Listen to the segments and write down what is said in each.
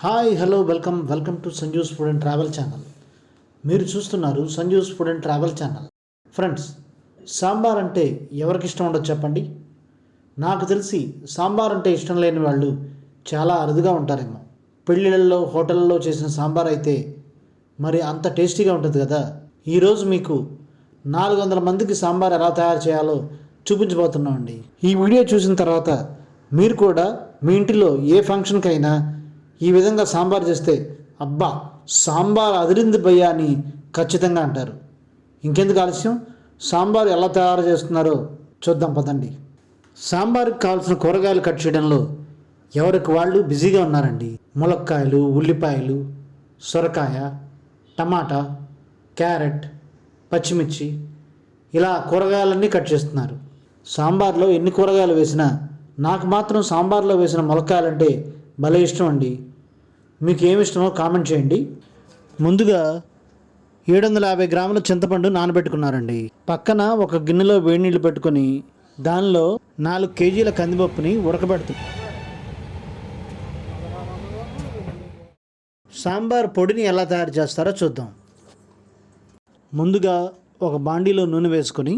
Hi hello welcome to Sanju's food and travel channel. మీరు చూస్తున్నారు Sanju's food and travel channel. Friends, sambar అంటే ఎవరికి ఇష్టం ఉండదు చెప్పండి? నాకు తెలిసి సాంబార్ అంటే ఇష్టం లేని వాళ్ళు చాలా అరుదుగా ఉంటారేమో. పెళ్ళిళ్ళల్లో హోటళ్ళలో చేసిన సాంబార్ అయితే మరి అంత టేస్టీగా ఉంటుంది కదా. ఈరోజు మీకు 400 మందికి సాంబార్ ఎలా తయారు చేయాలో చూపించబోతున్నామండి. ఈ వీడియో చూసిన తర్వాత మీరు కూడా మీ ఇంటిలో ఏ ఫంక్షన్కైనా ఈ విధంగా సాంబార్ చేస్తే అబ్బా సాంబార్ అదిరింది భయ్యా అని ఖచ్చితంగా అంటారు. ఇంకెందుకు ఆలస్యం, సాంబార్ ఎలా తయారు చేస్తున్నారో చూద్దాం పదండి. సాంబార్కి కావాల్సిన కూరగాయలు కట్ చేయడంలో ఎవరికి వాళ్ళు బిజీగా ఉన్నారండి. ములక్కాయలు, ఉల్లిపాయలు, సొరకాయ, టమాటా, క్యారెట్, పచ్చిమిర్చి ఇలా కూరగాయలన్నీ కట్ చేస్తున్నారు. సాంబార్లో ఎన్ని కూరగాయలు వేసినా నాకు మాత్రం సాంబార్లో వేసిన ములక్కాయలంటే భలే ఇష్టం అండి. మీకు ఏమి ఇష్టమో కామెంట్ చేయండి. ముందుగా 750 గ్రాముల చింతపండు నానబెట్టుకున్నారండి. పక్కన ఒక గిన్నెలో వేడి నీళ్ళు పెట్టుకొని దానిలో 4 కేజీల కందిపప్పుని ఉడకబెడుతుంది. సాంబార్ పొడిని ఎలా తయారు చేస్తారో చూద్దాం. ముందుగా ఒక బాండీలో నూనె వేసుకొని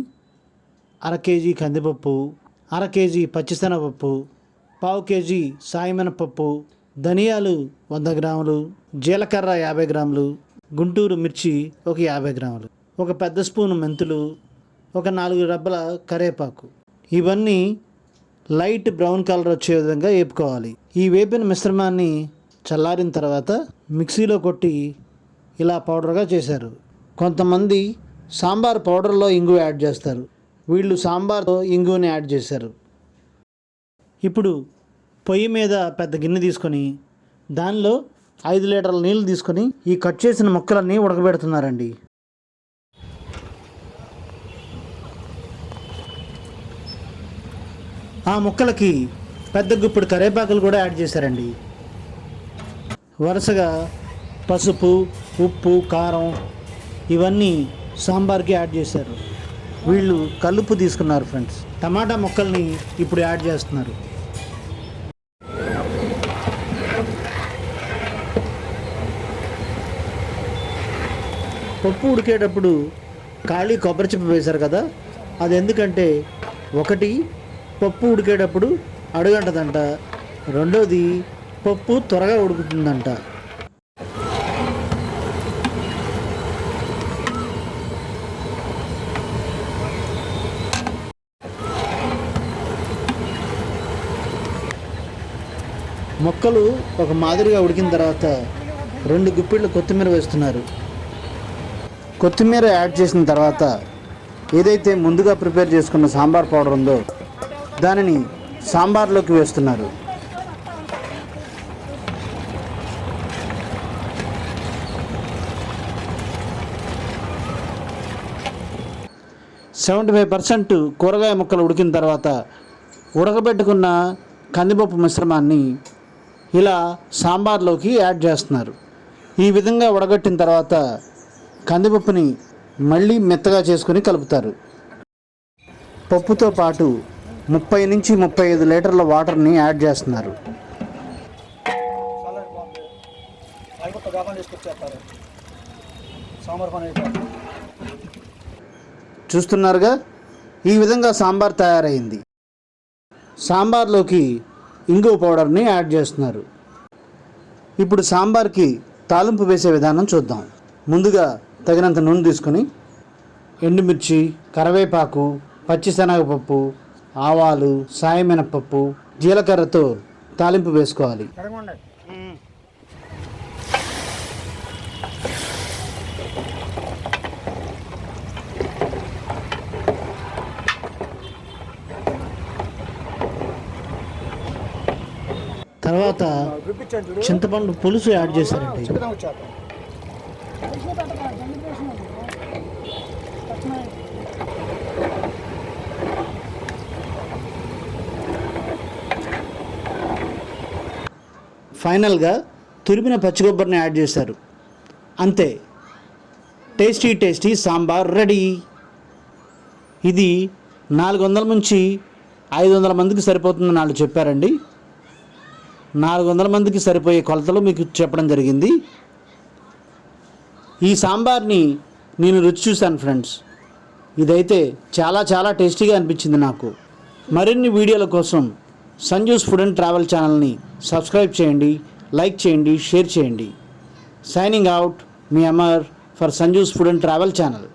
1/2 కేజీ కందిపప్పు, 1/2 కేజీ పచ్చిశనగపప్పు, 1/4 కేజీ సాయిమినపప్పు, ధనియాలు 100 గ్రాములు, జీలకర్ర 50 గ్రాములు, గుంటూరు మిర్చి ఒక 50 గ్రాములు, ఒక పెద్ద స్పూను మెంతులు, ఒక 4 రెబ్బల కరివేపాకు, ఇవన్నీ లైట్ బ్రౌన్ కలర్ వచ్చే విధంగా వేపుకోవాలి. ఈ వేపిన మిశ్రమాన్ని చల్లారిన తర్వాత మిక్సీలో కొట్టి ఇలా పౌడర్గా చేశారు. కొంతమంది సాంబార్ పౌడర్లో ఇంగు యాడ్ చేస్తారు, వీళ్ళు సాంబార్తో ఇంగుని యాడ్ చేశారు. ఇప్పుడు పొయ్యి మీద పెద్ద గిన్నె తీసుకొని దానిలో 5 లీటర్ల నీళ్ళు తీసుకొని ఈ కట్ చేసిన ముక్కలన్నీ ఉడకబెడుతున్నారండి. ఆ ముక్కలకి పెద్ద గుప్పుడు కరివేపాకులు కూడా యాడ్ చేశారండి. వరుసగా పసుపు, ఉప్పు, కారం ఇవన్నీ సాంబార్కి యాడ్ చేశారు. వీళ్ళు కలుపు తీసుకున్నారు ఫ్రెండ్స్. టమాటా ముక్కల్ని ఇప్పుడు యాడ్ చేస్తున్నారు. పప్పు ఉడికేటప్పుడు ఖాళీ కొబ్బరి చిప్ప వేశారు కదా, అది ఎందుకంటే ఒకటి పప్పు ఉడికేటప్పుడు అడుగంటదంట, రెండోది పప్పు త్వరగా ఉడుకుతుందంట. మొక్కలు ఒక మాదిరిగా ఉడికిన తర్వాత 2 గుప్పిళ్ళు కొత్తిమీర వేస్తున్నారు. కొత్తిమీర యాడ్ చేసిన తర్వాత ఏదైతే ముందుగా ప్రిపేర్ చేసుకున్న సాంబార్ పౌడర్ ఉందో దానిని సాంబార్లోకి వేస్తున్నారు. %75 కూరగాయ ముక్కలు ఉడికిన తర్వాత ఉడకబెట్టుకున్న కందిపప్పు మిశ్రమాన్ని ఇలా సాంబార్లోకి యాడ్ చేస్తున్నారు. ఈ విధంగా ఉడకబెట్టిన తర్వాత కందిపప్పుని మళ్ళీ మెత్తగా చేసుకొని కలుపుతారు. పప్పుతో పాటు 30 నుంచి 35 లీటర్ల వాటర్ని యాడ్ చేస్తున్నారు. చూస్తున్నారుగా, ఈ విధంగా సాంబార్ తయారైంది. సాంబార్లోకి ఇంగువ పౌడర్ని యాడ్ చేస్తున్నారు. ఇప్పుడు సాంబార్కి తాలింపు వేసే విధానం చూద్దాం. ముందుగా తగినంత నూనె తీసుకొని ఎండుమిర్చి, కరివేపాకు, పచ్చిశనగపప్పు, ఆవాలు, సాయమినపప్పు, జీలకర్రతో తాలింపు వేసుకోవాలి. తర్వాత చింతపండు పులుసు యాడ్ చేశారండి. ఫైనల్గా తురిమిన పచ్చికొబ్బరిని యాడ్ చేశారు. అంతే, టేస్టీ సాంబార్ రెడీ. ఇది 400 నుంచి 500 మందికి సరిపోతుందని వాళ్ళు చెప్పారండి. 400 మందికి సరిపోయే కొలతలు మీకు చెప్పడం జరిగింది. ఈ సాంబార్ని నేను రుచి చూశాను ఫ్రెండ్స్. ఇదైతే చాలా చాలా టేస్టీగా అనిపించింది నాకు. మరిన్ని వీడియోల కోసం సంజూస్ ఫుడ్ అండ్ ట్రావెల్ ఛానల్ని సబ్స్క్రైబ్ చేయండి, లైక్ చేయండి, షేర్ చేయండి. Signing out, me Amar for Sanju's food and travel channel.